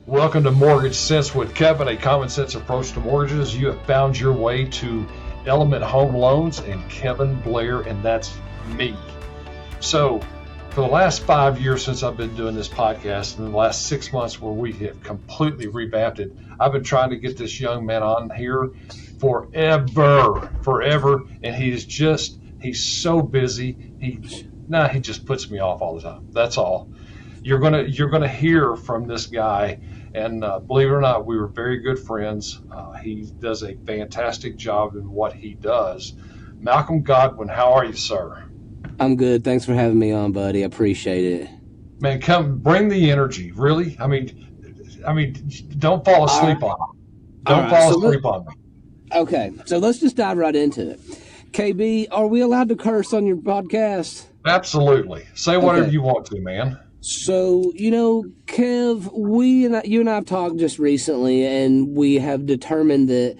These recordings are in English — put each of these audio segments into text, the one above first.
Welcome to Mortgage Sense with Kevin, a common sense approach to mortgages. You have found your way to Element Home Loans and Kevin Blair, and that's me. So, for the last 5 years since I've been doing this podcast, and the last 6 months where we have completely revamped it, I've been trying to get this young man on here forever, and he's so busy. He just puts me off all the time. That's all. You're gonna hear from this guy, and believe it or not, we were very good friends. He does a fantastic job in what he does. Malcolm Godwin, how are you, sir? I'm good. Thanks for having me on, buddy. I appreciate it. Man, come bring the energy. Really? I mean, don't fall asleep on me. Don't fall asleep on me. Okay, so let's just dive right into it. KB, are we allowed to curse on your podcast? Absolutely. Say whatever you want to, man. So, Kev, you and I have talked just recently, and we have determined that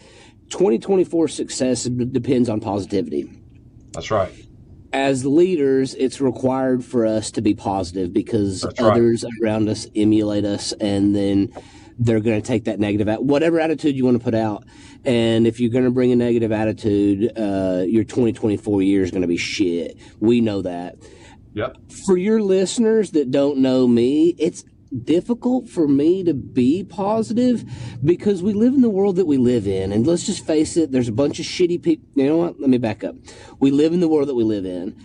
2024 success depends on positivity. That's right. As leaders, it's required for us to be positive because others around us emulate us, and then they're going to take that negative whatever attitude you want to put out. And if you're going to bring a negative attitude, your 2024 year is going to be shit. We know that. Yep. For your listeners that don't know me, it's difficult for me to be positive because we live in the world that we live in. And let's just face it, there's a bunch of shitty people. You know what? Let me back up. We live in the world that we live in.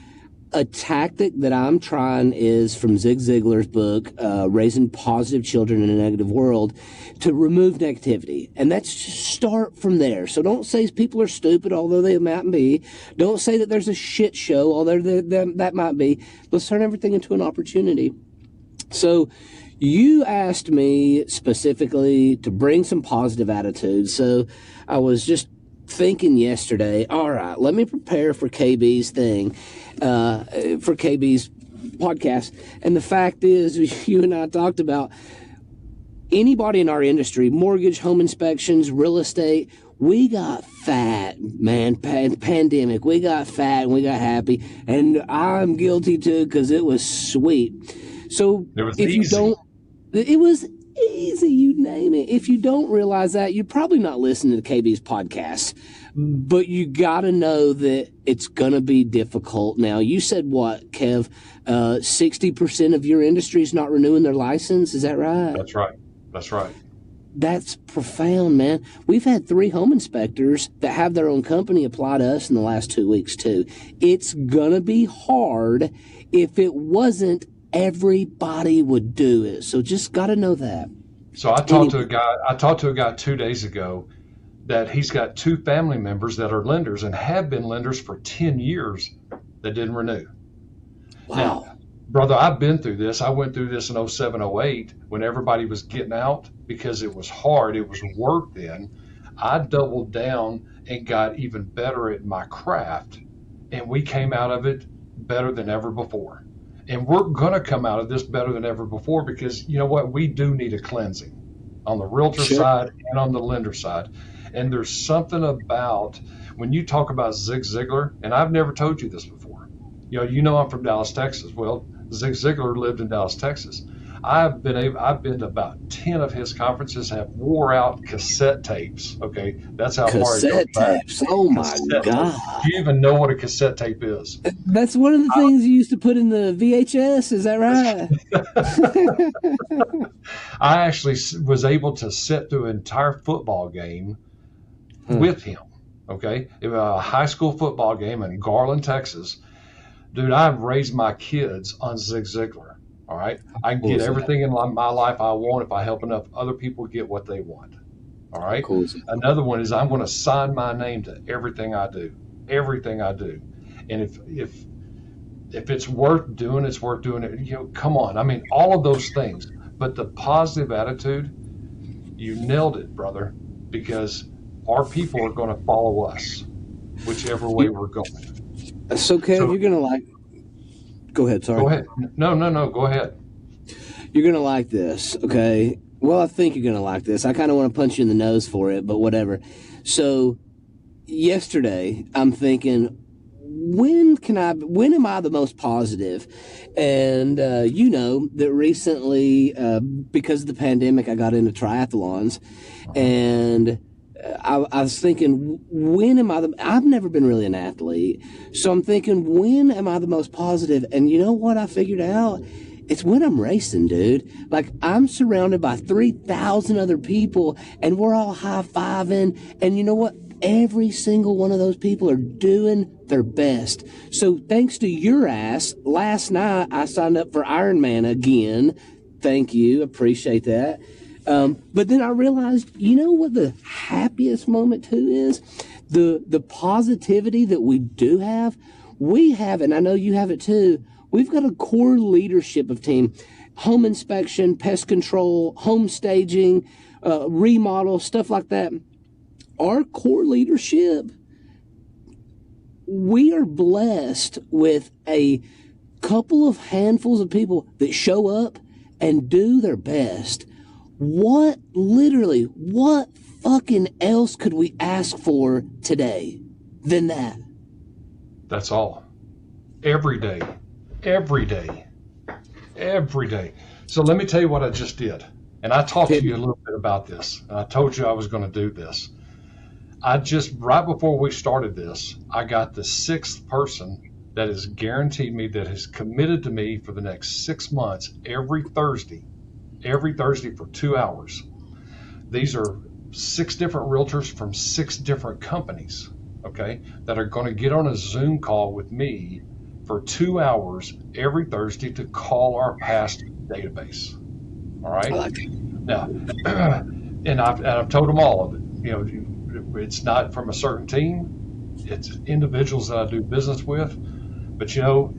A tactic that I'm trying is from Zig Ziglar's book, Raising Positive Children in a Negative World, to remove negativity. And that's just start from there. So don't say people are stupid, although they might be. Don't say that there's a shit show, although that might be. Let's turn everything into an opportunity. So you asked me specifically to bring some positive attitude. So I was just thinking yesterday, all right, let me prepare for KB's thing, for KB's podcast. And the fact is, you and I talked about anybody in our industry, mortgage, home inspections, real estate, we got fat, man. Pandemic, we got fat and we got happy. And I'm guilty too because it was sweet. So it was if easy. You don't, it was easy, you name it. If you don't realize that, you're probably not listening to KB's podcast. But you got to know that it's going to be difficult. Now, you said what, Kev? 60% of your industry is not renewing their license. Is that right? That's right. That's right. That's profound, man. We've had 3 home inspectors that have their own company apply to us in the last 2 weeks, too. It's going to be hard. If it wasn't, everybody would do it. So just got to know that. So I talked to a guy 2 days ago that he's got 2 family members that are lenders and have been lenders for 10 years that didn't renew. Wow. Now, brother, I've been through this. I went through this in 07, 08 when everybody was getting out because it was hard. It was work then. I doubled down and got even better at my craft, and we came out of it better than ever before. And we're going to come out of this better than ever before because, you know what, we do need a cleansing on the realtor side and on the lender side. And there's something about when you talk about Zig Ziglar, and I've never told you this before. You know I'm from Dallas, Texas. Well, Zig Ziglar lived in Dallas, Texas. I've been to about 10 of his conferences, have wore out cassette tapes. Okay, that's how hard it goes back. Cassette tapes. Oh my God! Do you even know what a cassette tape is? That's one of the things you used to put in the VHS. Is that right? I actually was able to sit through an entire football game with him. Okay, it was a high school football game in Garland, Texas. Dude, I've raised my kids on Zig Ziglar. All right. I can get everything in my life I want if I help enough other people get what they want. All right. Cool. Another one is I'm going to sign my name to everything I do. Everything I do. And if it's worth doing, it's worth doing it. Come on. I mean, all of those things. But the positive attitude, you nailed it, brother, because our people are going to follow us, whichever way we're going. So, Kev, you're going to like. Go ahead, sorry. Go ahead. No, go ahead. You're going to like this, okay? Well, I think you're going to like this. I kind of want to punch you in the nose for it, but whatever. So, yesterday, I'm thinking, when am I the most positive? And you know that recently, because of the pandemic, I got into triathlons, and I was thinking, when am I I've never been really an athlete, so I'm thinking, when am I the most positive? And you know what I figured out? It's when I'm racing, dude. Like, I'm surrounded by 3,000 other people, and we're all high-fiving, and you know what? Every single one of those people are doing their best. So thanks to your ass, last night I signed up for Ironman again. Thank you. Appreciate that. But then I realized, you know what the happiest moment too is? The positivity that we do have. We have, and I know you have it too, we've got a core leadership of team. Home inspection, pest control, home staging, remodel, stuff like that. Our core leadership, we are blessed with a couple of handfuls of people that show up and do their best. What fucking else could we ask for today than that? That's all. Every day. Every day. Every day. So let me tell you what I just did. And I talked to you a little bit about this. And I told you I was going to do this. Right before we started this, I got the 6th person that has guaranteed me, that has committed to me for the next 6 months, every Thursday for 2 hours. These are 6 different realtors from 6 different companies, okay, that are going to get on a Zoom call with me for 2 hours every Thursday to call our past database. All right. I like it. Now, and I've told them all of it. You know, it's not from a certain team. It's individuals that I do business with. But you know,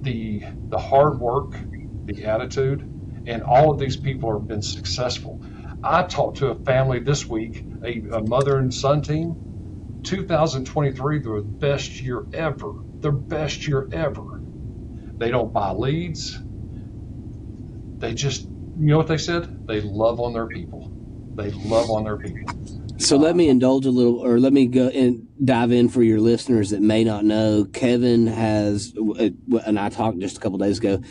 the hard work, the attitude, and all of these people have been successful. I talked to a family this week, a mother and son team. 2023, they're the best year ever. Their best year ever. They don't buy leads. They just, you know what they said? They love on their people. They love on their people. So let me indulge a little, or let me go and dive in for your listeners that may not know. Kevin has, and I talked just a couple days ago,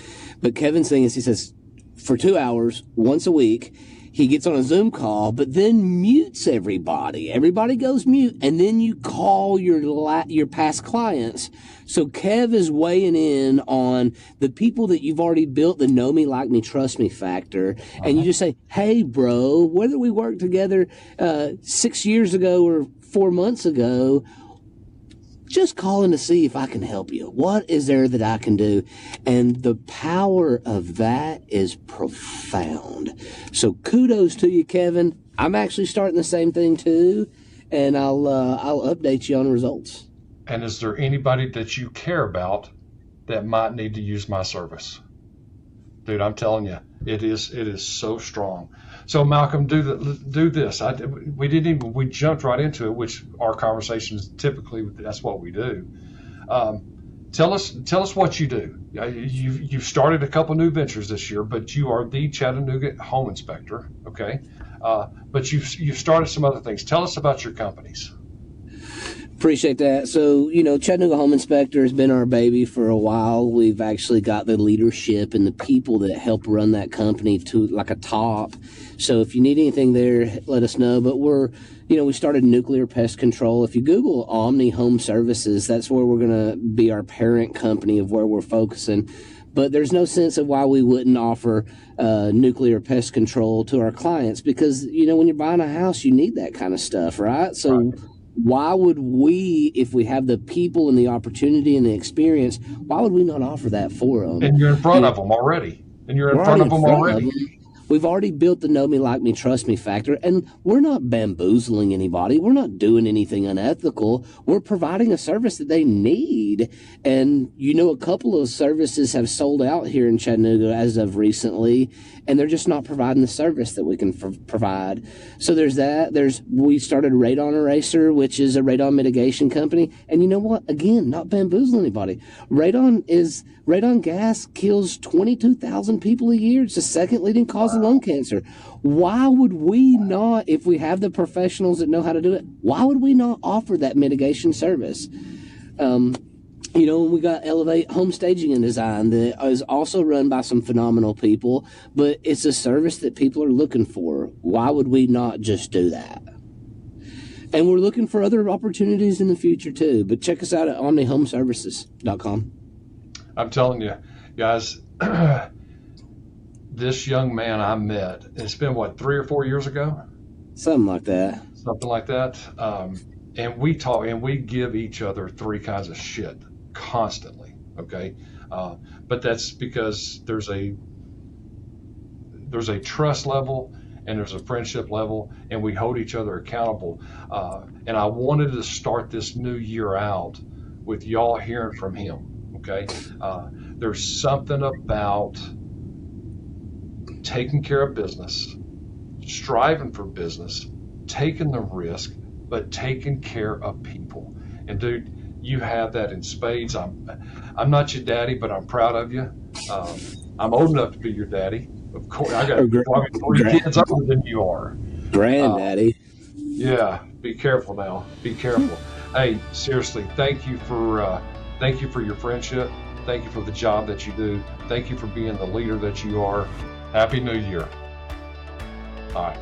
but Kevin's thing is, he says, for 2 hours, once a week, he gets on a Zoom call, but then mutes everybody. Everybody goes mute, and then you call your past clients. So Kev is weighing in on the people that you've already built the know me, like me, trust me factor, and you just say, hey, bro, whether we worked together 6 years ago or 4 months ago, just calling to see if I can help you. What is there that I can do? And the power of that is profound. So kudos to you, Kevin. I'm actually starting the same thing too, and I'll update you on results. And is there anybody that you care about that might need to use my service? Dude, I'm telling you, it is so strong. So Malcolm, do this. We jumped right into it, which our conversations typically, that's what we do. Tell us what you do. You've started a couple new ventures this year, but you are the Chattanooga home inspector, okay? But you've started some other things. Tell us about your companies. Appreciate that. So, you know, Chattanooga Home Inspector has been our baby for a while. We've actually got the leadership and the people that help run that company to like a top. So if you need anything there, let us know. But we started nuclear pest control. If you Google Omni Home Services, that's where we're going to be our parent company of where we're focusing. But there's no sense of why we wouldn't offer nuclear pest control to our clients, because, you know, when you're buying a house, you need that kind of stuff, right? So right. Why would we, if we have the people and the opportunity and the experience, why would we not offer that for them? And you're in front of them already. We've already built the know me, like me, trust me factor, and we're not bamboozling anybody. We're not doing anything unethical. We're providing a service that they need. And, you know, a couple of services have sold out here in Chattanooga as of recently, and they're just not providing the service that we can provide. So there's that. We started Radon Eraser, which is a radon mitigation company. And you know what? Again, not bamboozling anybody. Radon gas kills 22,000 people a year. It's the second leading cause of lung cancer. Why would we not, if we have the professionals that know how to do it, why would we not offer that mitigation service? You know, we got Elevate Home Staging and Design that is also run by some phenomenal people, but it's a service that people are looking for. Why would we not just do that? And we're looking for other opportunities in the future too. But check us out at omnihomeservices.com. I'm telling you, guys, this young man I met, it's been what, 3 or 4 years ago? Something like that. Something like that. And we talk and we give each other 3 kinds of shit constantly. Okay. But that's because there's a trust level and there's a friendship level, and we hold each other accountable. And I wanted to start this new year out with y'all hearing from him. Okay. There's something about taking care of business, striving for business, taking the risk, but taking care of people. And dude, you have that in spades. I'm not your daddy, but I'm proud of you. I'm old enough to be your daddy. Of course, I got probably 3 kids older than you are. Granddaddy. Yeah, be careful now. Be careful. Hey, seriously, thank you for your friendship. Thank you for the job that you do. Thank you for being the leader that you are. Happy New Year. All right.